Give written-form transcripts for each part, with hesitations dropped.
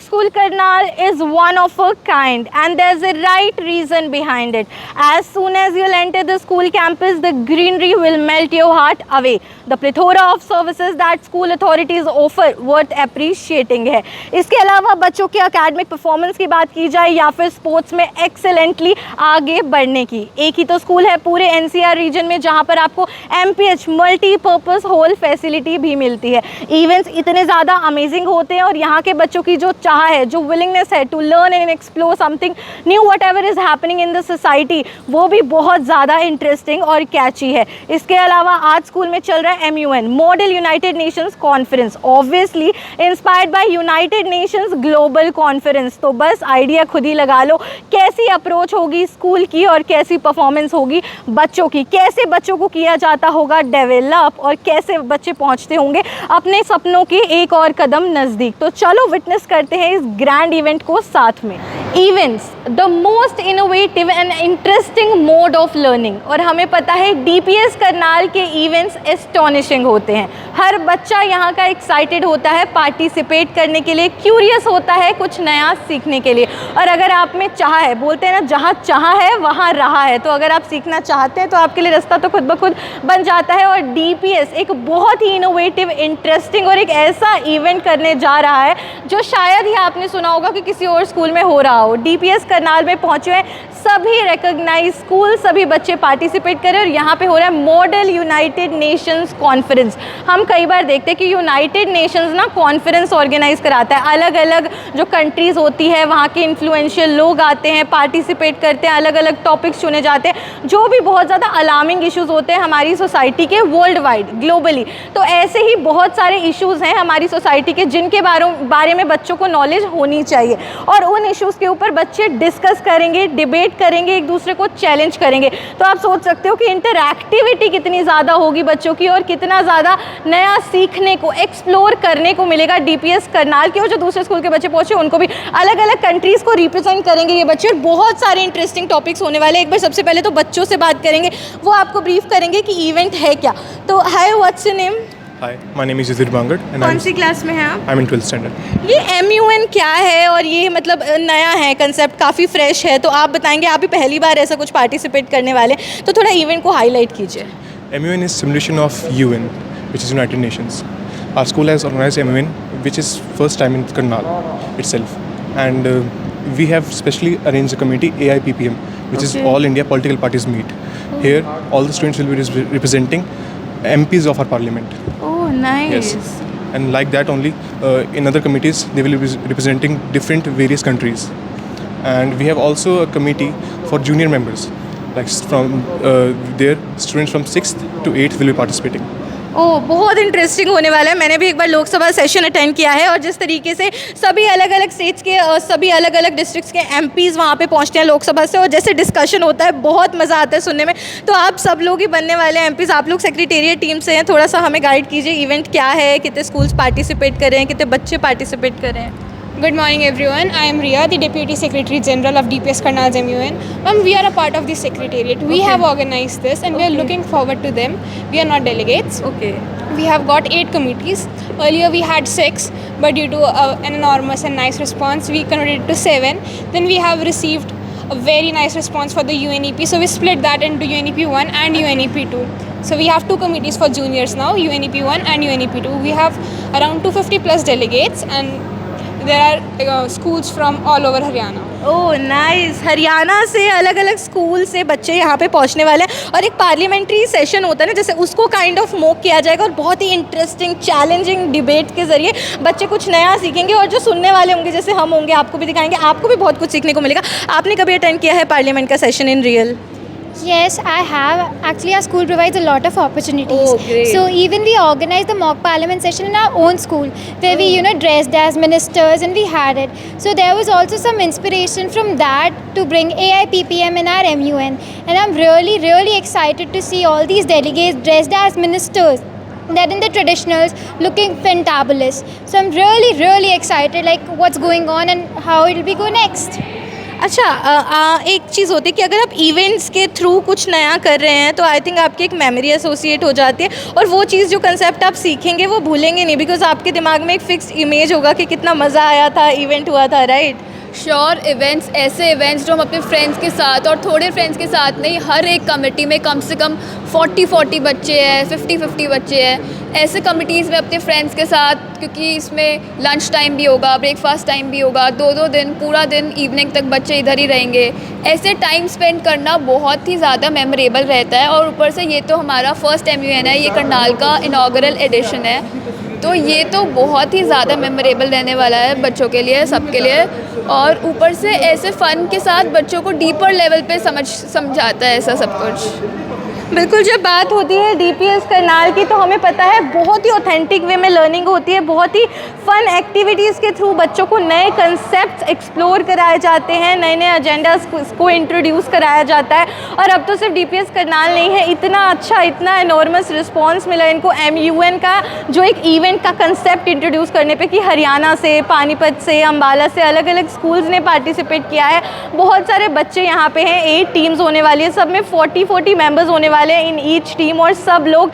School Karnal is one of a kind, and there's a right reason behind it. As soon as you'll enter the school campus, the greenery will melt your heart away. The plethora of services that school authorities offer worth appreciating है. इसके अलावा बच्चों के academic performance की बात की जाए या फिर sports में excellently आगे बढ़ने की, एक ही तो स्कूल है पूरे NCR रीजन में जहाँ पर आपको MPH मल्टीपर्पज़ हॉल फैसिलिटी भी मिलती है. इवेंट्स इतने ज़्यादा अमेजिंग होते हैं और यहाँ के बच्चों की जो चाह है, जो विलिंगनेस है to learn and explore something new whatever is happening in the society, वो भी बहुत ज़्यादा इंटरेस्टिंग और कैची है. इसके अलावा आज स्कूल में चल रहा है MUN model United Nations conference, obviously inspired by United Nations global conference. तो बस आइडिया खुद ही लगा लो कैसी अप्रोच होगी स्कूल की और कैसी परफॉर्मेंस होगी बच्चों की, कैसे बच्चों को किया जाता होगा डेवलप और कैसे बच्चे पहुंचते होंगे अपने सपनों के एक और कदम नज़दीक. तो चलो विटनेस करते हैं इस ग्रैंड इवेंट को साथ में. Events the most innovative and interesting mode of learning, और हमें पता है DPS करनाल के इवेंट्स एस्टॉनिशिंग होते हैं. हर बच्चा यहाँ का एक्साइटेड होता है पार्टिसिपेट करने के लिए, क्यूरियस होता है कुछ नया सीखने के लिए. और अगर आप में चाह है, बोलते हैं ना जहाँ चाह है वहाँ रहा है, तो अगर आप सीखना चाहते हैं तो आपके लिए रास्ता तो खुद ब खुद बन जाता है. और DPS एक बहुत ही इनोवेटिव, इंटरेस्टिंग और एक ऐसा इवेंट करने जा रहा है जो शायद ही आपने सुना होगा कि किसी और स्कूल में हो रहा हो. DPS करनाल में पहुँचे हैं सभी रिकॉग्नाइज स्कूल, सभी बच्चे पार्टिसिपेट करें और यहाँ पे हो रहा है मॉडल यूनाइटेड नेशंस कॉन्फ्रेंस. हम कई बार देखते हैं कि यूनाइटेड नेशंस ना कॉन्फ्रेंस ऑर्गेनाइज कराता है, अलग अलग जो कंट्रीज़ होती है वहाँ के इन्फ्लुएंशियल लोग आते हैं, पार्टिसिपेट करते हैं, अलग अलग टॉपिक्स चुने जाते हैं जो भी बहुत ज़्यादा अलार्मिंग इश्यूज़ होते हैं हमारी सोसाइटी के वर्ल्ड वाइड ग्लोबली. तो ऐसे ही बहुत सारे इश्यूज़ हैं हमारी सोसाइटी के जिनके बारे में बच्चों को नॉलेज होनी चाहिए, और उन इश्यूज़ के ऊपर बच्चे डिस्कस करेंगे, डिबेट करेंगे, एक दूसरे को चैलेंज करेंगे. तो आप सोच सकते हो कि इंटरैक्टिविटी कितनी ज़्यादा होगी बच्चों की और कितना ज़्यादा नया सीखने को, एक्सप्लोर करने को मिलेगा DPS करनाल के. और जो दूसरे स्कूल के बच्चे पहुँचे उनको भी अलग अलग कंट्रीज़ को रिप्रेजेंट करेंगे ये बच्चे, और बहुत सारे इंटरेस्टिंग टॉपिक्स होने वाले. एक बार सबसे पहले तो बच्चों से बात करेंगे, वो आपको ब्रीफ करेंगे कि इवेंट है क्या. तो hi, what's your name? Hi, my name is Yuzir Bangad and कौन सी क्लास में हैं आप? I'm in 12th standard. ये MUN क्या है और ये मतलब नया है कंसेप्ट, काफ़ी फ्रेश है, तो आप बताएंगे, आप भी पहली बार ऐसा कुछ पार्टिसिपेट करने वाले, तो थोड़ा इवेंट को हाईलाइट कीजिए. MUN is simulation of UN, which is United Nations. Our school has organized MUN, which is first time in Karnal itself, and we have specially arranged a committee, AIPPM, which is All India Political Parties Meet. Here, all the students will be representing MPs of our parliament. Oh, nice. Yes. And like that only, in other committees, they will be representing different various countries. And we have also a committee for junior members. Like from there, students from 6th to 8th will be participating. ओह, बहुत interesting होने वाला है. मैंने भी एक बार Lok Sabha session attend किया है और जिस तरीके से सभी अलग अलग स्टेट्स के और सभी अलग अलग डिस्ट्रिक्ट्स के MPs वहाँ पे पहुँचते हैं लोकसभा से, और जैसे डिस्कशन होता है बहुत मज़ा आता है सुनने में. तो आप सब लोग ही बनने वाले हैं MPs, आप लोग सेक्रेटेरिएट टीम से हैं, थोड़ा सा हमें गाइड कीजिए इवेंट क्या है, कितने स्कूल्स पार्टिसिपेट कर रहे हैं, कितने बच्चे पार्टिसिपेट कर रहे हैं. Good morning everyone, I am Riya, the Deputy Secretary General of DPS Karnal's MUN. We are a part of the Secretariat. We have organized this and we are looking forward to them. We are not delegates. Okay. We have got 8 committees. Earlier we had 6, but due to an enormous and nice response, we converted it to 7. Then we have received a very nice response for the UNEP. So we split that into UNEP 1 and UNEP 2. So we have 2 committees for juniors now, UNEP 1 and UNEP 2. We have around 250 plus delegates and there are schools from all over Haryana. Oh nice. Haryana से अलग अलग school से बच्चे यहाँ पे पहुँचने वाले हैं और एक पार्लियामेंट्री सेशन होता है ना, जैसे उसको काइंड ऑफ मॉक किया जाएगा और बहुत ही इंटरेस्टिंग चैलेंजिंग डिबेट के जरिए बच्चे कुछ नया सीखेंगे और जो सुनने वाले होंगे जैसे हम होंगे आपको भी दिखाएंगे, आपको भी बहुत कुछ सीखने को मिलेगा. आपने कभी अटेंड किया है पार्लियामेंट का session in real? Yes, I have. Actually, our school provides a lot of opportunities. Oh, great. So even we organized the mock parliament session in our own school, where we, dressed as ministers and we had it. So there was also some inspiration from that to bring AIPPM in our MUN. And I'm really, really excited to see all these delegates dressed as ministers. They're in the traditionals, looking fantabulous. So I'm really, really excited, like what's going on and how it'll be go next. अच्छा एक चीज़ होती है कि अगर आप events के through कुछ नया कर रहे हैं तो आई थिंक आपकी एक मेमोरी एसोसिएट हो जाती है और वो चीज़ जो कंसेप्ट आप सीखेंगे वो भूलेंगे नहीं, बिकॉज आपके दिमाग में एक फिक्स्ड इमेज होगा कि कितना मज़ा आया था, इवेंट हुआ था, राइट? श्योर इवेंट्स, ऐसे इवेंट्स जो हम अपने फ्रेंड्स के साथ और थोड़े फ्रेंड्स के साथ नहीं, हर एक कमेटी में कम से कम 40 बच्चे हैं, 50 बच्चे हैं, ऐसे कमिटीज़ में अपने फ्रेंड्स के साथ, क्योंकि इसमें लंच टाइम भी होगा, ब्रेकफास्ट टाइम भी होगा, 2-2 दिन पूरा दिन इवनिंग तक बच्चे इधर ही रहेंगे, ऐसे टाइम स्पेंड करना बहुत ही ज़्यादा मेमोरेबल रहता है। और ऊपर से ये तो हमारा फर्स्ट MUN है, ये करनाल का इनॉग्रल एडिशन है, तो ये तो बहुत ही ज़्यादा मेमोरेबल रहने वाला है बच्चों के लिए, सबके लिए। और ऊपर से ऐसे फ़न के साथ बच्चों को डीपर लेवल पे समझाता है ऐसा सब कुछ। बिल्कुल, जब बात होती है DPS करनाल की तो हमें पता है बहुत ही ऑथेंटिक वे में लर्निंग होती है, बहुत ही फ़न एक्टिविटीज़ के थ्रू बच्चों को नए कंसेप्ट एक्सप्लोर कराए जाते हैं, नए नए एजेंडाज को इंट्रोड्यूस कराया जाता है। और अब तो सिर्फ DPS करनाल नहीं है, इतना अच्छा, इतना एनॉर्मस रिस्पॉन्स मिला इनको MUN का जो एक इवेंट का कंसेप्ट इंट्रोड्यूस करने पे कि हरियाणा से, पानीपत से, अम्बाला से अलग अलग स्कूल्स ने पार्टिसिपेट किया है। बहुत सारे बच्चे यहाँ पे हैं, 8 टीम्स होने वाली है, सब में 40 मेंबर्स होने वाले इन ईच टीम और सब लोग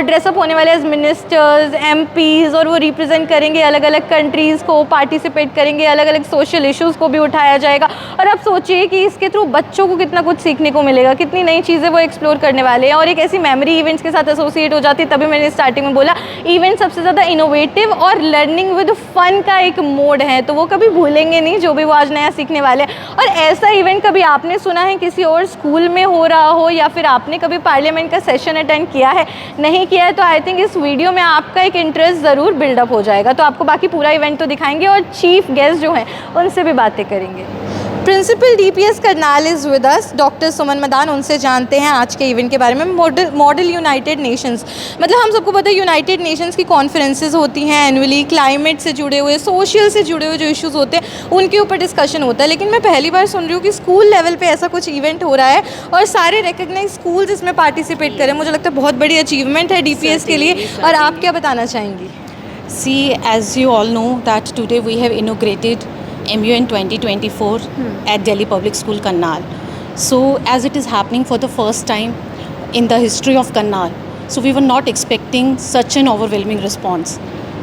ड्रेसअप होने वाले एज मिनिस्टर्स, MPs और वो रिप्रेजेंट करेंगे अलग अलग कंट्रीज़ को, पार्टिसिपेट करेंगे, अलग अलग सोशल इश्यूज़ को भी उठाया जाएगा। और अब सोचिए कि इसके थ्रू बच्चों को कितना कुछ सीखने को मिलेगा, कितनी नई चीज़ें वो एक्सप्लोर करने वाले हैं। और एक ऐसी मेमोरी इवेंट्स के साथ एसोसिएट हो जाती है, तभी मैंने स्टार्टिंग में बोला इवेंट सबसे ज़्यादा इनोवेटिव और लर्निंग विद फन का एक मोड है, तो वो कभी भूलेंगे नहीं जो भी वो आज नया सीखने वाले हैं। और ऐसा इवेंट कभी आपने सुना है किसी और स्कूल में हो रहा हो, या फिर आपने कभी पार्लियामेंट का सेशन अटेंड किया है, नहीं किया है, तो आई थिंक इस वीडियो में आपका एक इंटरेस्ट ज़रूर बिल्डअप हो जाएगा। तो आपको बाकी पूरा इवेंट तो दिखाएंगे और चीफ गेस्ट जो हैं उनसे भी बातें करेंगे। Principal DPS Karnal is with us, doctor Suman Madan, उनसे जानते हैं आज के इवेंट के बारे में। मॉडल यूनाइटेड नेशंस, मतलब हम सबको पता है यूनाइटेड नेशंस की कॉन्फ्रेंसेस होती हैं एनुअली, क्लाइमेट से जुड़े हुए, सोशल से जुड़े हुए जो इश्यूज़ होते हैं उनके ऊपर डिस्कशन होता है। लेकिन मैं पहली बार सुन रही हूँ कि स्कूल लेवल पे ऐसा कुछ इवेंट हो रहा है और सारे रिकग्नाइज स्कूल्स इसमें पार्टिसिपेट करें। मुझे लगता है बहुत बड़ी अचीवमेंट है DPS के लिए। और आप क्या बताना चाहेंगी? See, as you all know that today we have inaugurated MUN 2024 at Delhi Public School Karnal. So as it is happening for the first time in the history of Karnal, so we were not expecting such an overwhelming response.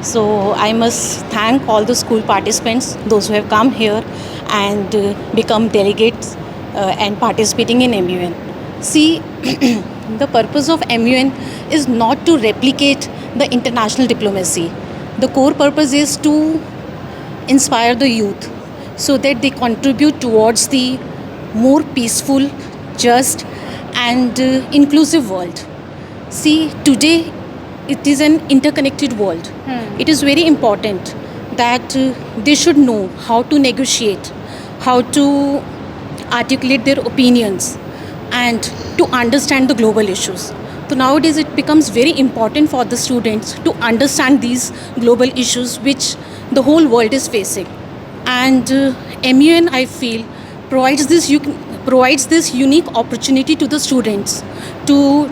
So I must thank all the school participants, those who have come here and become delegates and participating in MUN. See, the purpose of MUN is not to replicate the international diplomacy. The core purpose is to inspire the youth so that they contribute towards the more peaceful, just and inclusive world. See, today it is an interconnected world. It is very important that they should know how to negotiate, how to articulate their opinions and to understand the global issues. So nowadays it becomes very important for the students to understand these global issues which the whole world is facing. And MUN, I feel, provides this unique opportunity to the students to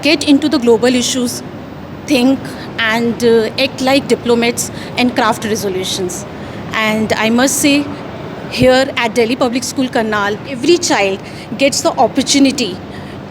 get into the global issues, think and act like diplomats and craft resolutions. And I must say, here at Delhi Public School Karnal, every child gets the opportunity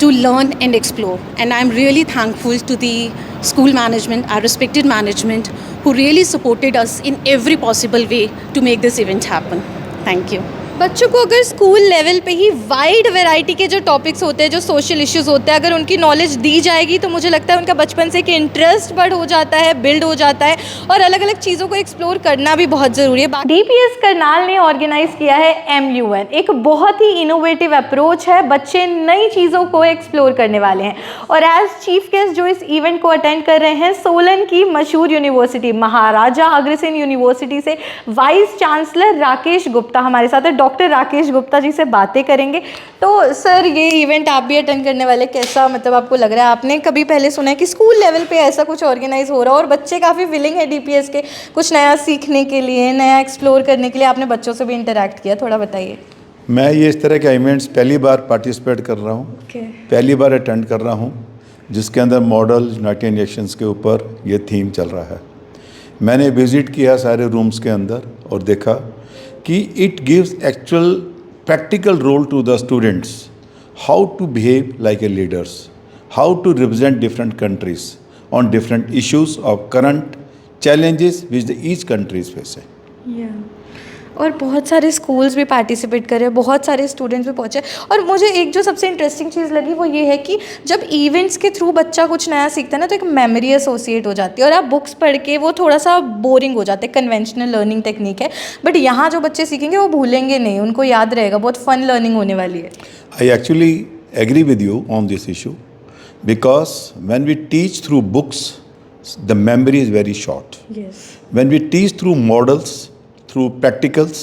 to learn and explore, and I'm really thankful to the school management, our respected management, who really supported us in every possible way to make this event happen. Thank you. बच्चों को अगर school level पे ही wide variety के जो topics होते हैं, जो social issues होते हैं, अगर उनकी नॉलेज दी जाएगी तो मुझे लगता है उनका बचपन से एक इंटरेस्ट बढ़ हो जाता है, बिल्ड हो जाता है और अलग अलग चीज़ों को एक्सप्लोर करना भी बहुत ज़रूरी है। DPS करनाल ने ऑर्गेनाइज़ किया है MUN, एक बहुत ही इनोवेटिव अप्रोच है, बच्चे नई चीज़ों को एक्सप्लोर करने वाले हैं। और एज चीफ गेस्ट जो इस इवेंट को अटेंड कर रहे हैं, सोलन की मशहूर यूनिवर्सिटी महाराजा अग्रसेन यूनिवर्सिटी से वाइस चांसलर राकेश गुप्ता हमारे साथ है। डॉक्टर राकेश गुप्ता जी से बातें करेंगे। तो सर, ये इवेंट आप भी अटेंड करने वाले, कैसा मतलब आपको लग रहा है? आपने कभी पहले सुना है कि स्कूल लेवल पे ऐसा कुछ ऑर्गेनाइज हो रहा है और बच्चे काफ़ी विलिंग है DPS के कुछ नया सीखने के लिए, नया एक्सप्लोर करने के लिए? आपने बच्चों से भी इंटरेक्ट किया, थोड़ा बताइए। मैं ये इस तरह के इवेंट्स पहली बार पार्टिसिपेट कर रहा हूँ, पहली बार अटेंड कर रहा हूँ, जिसके अंदर मॉडल यूनाइटेड नेशंस के ऊपर ये थीम चल रहा है। मैंने विज़िट किया सारे रूम्स के अंदर और देखा कि it gives actual practical role to the students, how to behave like a leaders, how to represent different countries on different issues of current challenges which each country is facing. और बहुत सारे schools भी participate करे, बहुत सारे students भी पहुँचे। और मुझे एक जो सबसे इंटरेस्टिंग चीज़ लगी वो ये है कि जब इवेंट्स के थ्रू बच्चा कुछ नया सीखता है ना, तो एक मेमोरी एसोसिएट हो जाती है, और आप बुक्स पढ़ के वो थोड़ा सा बोरिंग हो जाते हैं, कन्वेंशनल लर्निंग टेक्निक है, बट यहाँ जो बच्चे सीखेंगे वो भूलेंगे नहीं, उनको याद रहेगा, बहुत फन लर्निंग होने वाली है। I actually agree with you on this issue because when we teach through books, the memory is very short. Yes. When we teach through models, through practicals,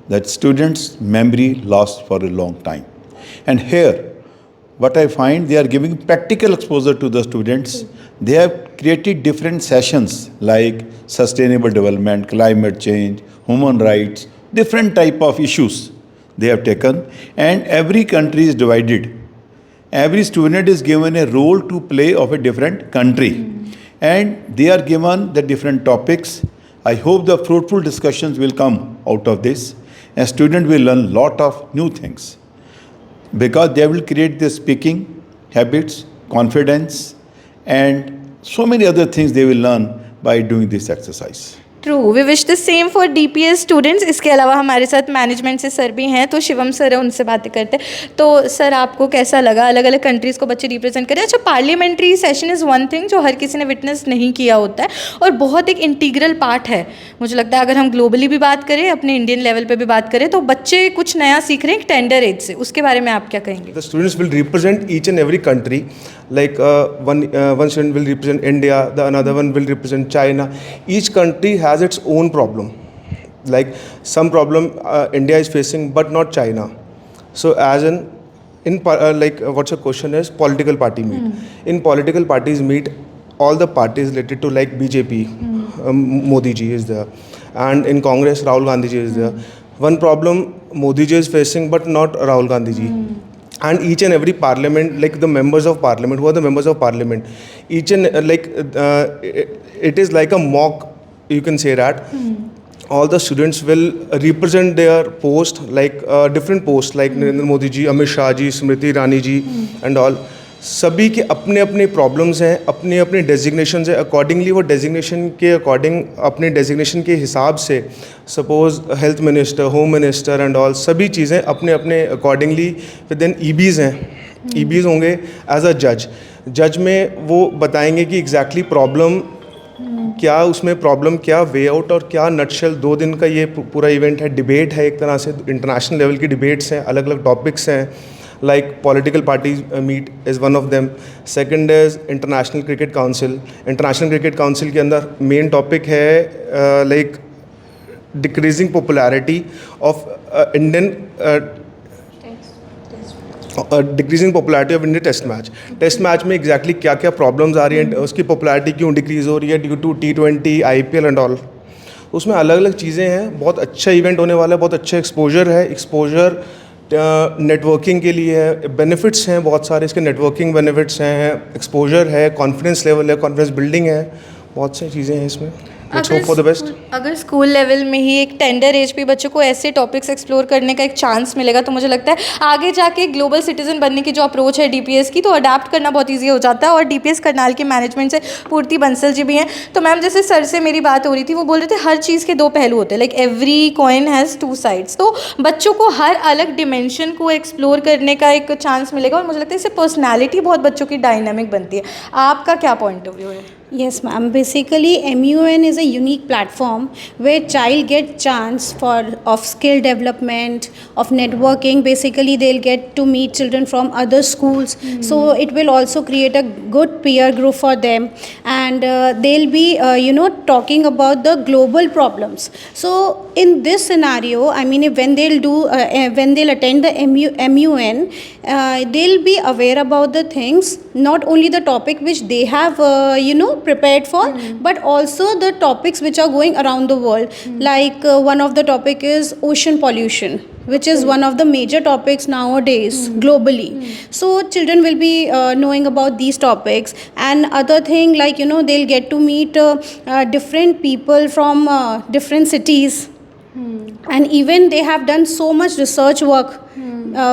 that students' memory lasts for a long time. And here, what I find, they are giving practical exposure to the students. They have created different sessions like sustainable development, climate change, human rights, different type of issues they have taken, and every country is divided. Every student is given a role to play of a different country, and they are given the different topics. I hope the fruitful discussions will come out of this, and students will learn lot of new things because they will create their speaking habits, confidence, and so many other things they will learn by doing this exercise. True, we wish the same for DPS students. इसके अलावा हमारे साथ management से sir भी हैं, तो Shivam sir है, उनसे बातें करते हैं। तो सर, आपको कैसा लगा, अलग अलग कंट्रीज़ को बच्चे रिप्रेजेंट करें? अच्छा, parliamentary session is one thing जो हर किसी ने विटनेस नहीं किया होता है, और बहुत एक इंटीग्रल पार्ट है। मुझे लगता है अगर हम ग्लोबली भी बात करें, अपने इंडियन लेवल पर भी बात करें, तो बच्चे कुछ नया सीख रहे हैं टेंडर एज से, उसके बारे में आप क्या कहेंगे? The students will represent each and every country. Like one student will represent India, the another one will represent China. Each country has its own problem. Like some problem India is facing, but not China. So as like what's your question is political party meet. In political parties meet, all the parties related to like BJP, Modi ji is there, and in Congress Rahul Gandhi ji is there. One problem Modi ji is facing, but not Rahul Gandhi ji. And each and every parliament, like the members of parliament, who are the members of parliament, each and it is like a mock, you can say that. All the students will represent their post, like different posts, like Narendra Modi ji, Amit Shah ji, Smriti Irani ji, and all. सभी के अपने अपने problems हैं, अपने अपने designations हैं, accordingly वो designation के अकॉर्डिंग, अपने डेजिग्नेशन के हिसाब से, suppose health minister, home minister and all, सभी चीज़ें अपने अपने अकॉर्डिंगली। फिर देन EBs हैं, EBs होंगे एज अ जज में वो बताएंगे कि एग्जैक्टली प्रॉब्लम क्या, उसमें प्रॉब्लम क्या, वे आउट और क्या नटशेल। 2 दिन का ये पूरा इवेंट है, डिबेट है, एक तरह से इंटरनेशनल लेवल की डिबेट्स हैं, अलग अलग टॉपिक्स हैं। like political parties meet is one of them. Second is International Cricket Council. International Cricket Council के अंदर main topic है like decreasing popularity of Indian decreasing popularity of Indian test match. Test match में exactly क्या क्या problems आ रही हैं, उसकी popularity क्यों डिक्रीज़ हो रही है due to T20, IPL and all. उसमें अलग अलग चीज़ें हैं, बहुत अच्छा इवेंट होने वाला है, बहुत अच्छा एक्सपोजर है। एक्सपोजर नेटवर्किंग के लिए है, बेनिफिट्स हैं बहुत सारे इसके, नेटवर्किंग बेनिफिट्स हैं, एक्सपोजर है, कॉन्फिडेंस लेवल है, कॉन्फिडेंस बिल्डिंग है, बहुत सारी चीज़ें हैं इसमें। अगर स्कूल लेवल में ही एक टेंडर एज पे बच्चों को ऐसे टॉपिक्स एक्सप्लोर करने का एक चांस मिलेगा, तो मुझे लगता है आगे जाके ग्लोबल सिटीजन बनने की जो अप्रोच है DPS की, तो अडाप्ट करना बहुत ईजी हो जाता है। और DPS करनाल के मैनेजमेंट से पूर्ति बंसल जी भी हैं। तो मैम, जैसे सर से मेरी बात हो रही थी, वो बोल रहे थे हर चीज़ के 2 पहलू होते हैं, like every coin has 2 sides. तो बच्चों को हर अलग डिमेंशन को एक्सप्लोर करने का एक चांस मिलेगा, और मुझे लगता है इससे पर्सनैलिटी बहुत बच्चों की डायनामिक बनती है। आपका क्या पॉइंट ऑफ व्यू है? Yes, ma'am. Basically, MUN is a unique platform where child get chance of skill development, of networking. Basically, they'll get to meet children from other schools. So it will also create a good peer group for them, and they'll be, talking about the global problems. So in this scenario, I mean, when they'll attend the MUN, they'll be aware about the things, not only the topic which they have, prepared for, but also the topics which are going around the world. Like one of the topic is ocean pollution, which is one of the major topics nowadays globally. So children will be knowing about these topics. And other thing, like they'll get to meet different people from different cities. and even they have done so much research work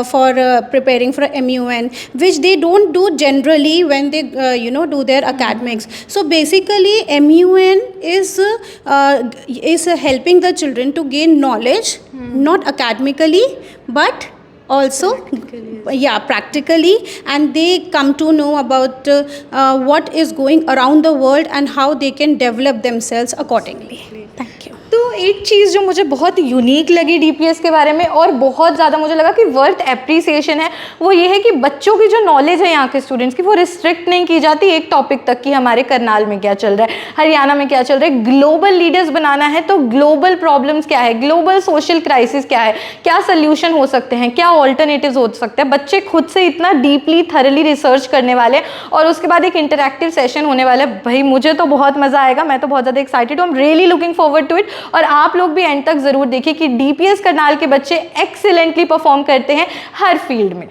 for preparing for MUN, which they don't do generally when they do their academics. So basically MUN is helping the children to gain knowledge, not academically but also practically, and they come to know about what is going around the world and how they can develop themselves accordingly. Thank you. तो एक चीज़ जो मुझे बहुत unique लगी DPS के बारे में और बहुत ज़्यादा मुझे लगा कि वर्थ एप्रिसिएशन है, वो ये है कि बच्चों की जो नॉलेज है यहाँ के स्टूडेंट्स की वो रिस्ट्रिक्ट नहीं की जाती एक टॉपिक तक कि हमारे करनाल में क्या चल रहा है, हरियाणा में क्या चल रहा है। ग्लोबल लीडर्स बनाना है तो ग्लोबल प्रॉब्लम्स क्या है, ग्लोबल सोशल क्राइसिस क्या है, क्या सोल्यूशन हो सकते हैं, क्या ऑल्टरनेटिव्स हो सकते हैं। बच्चे खुद से इतना डीपली थरली रिसर्च करने वाले और उसके बाद एक इंटरैक्टिव सेशन होने वाला है। भाई मुझे तो बहुत मज़ा आएगा, मैं तो बहुत ज़्यादा एक्साइटेड हूँ। I am really looking forward to it. और आप लोग भी एंड तक ज़रूर देखिए कि डीपीएस करनाल के बच्चे एक्सीलेंटली परफॉर्म करते हैं हर फील्ड में।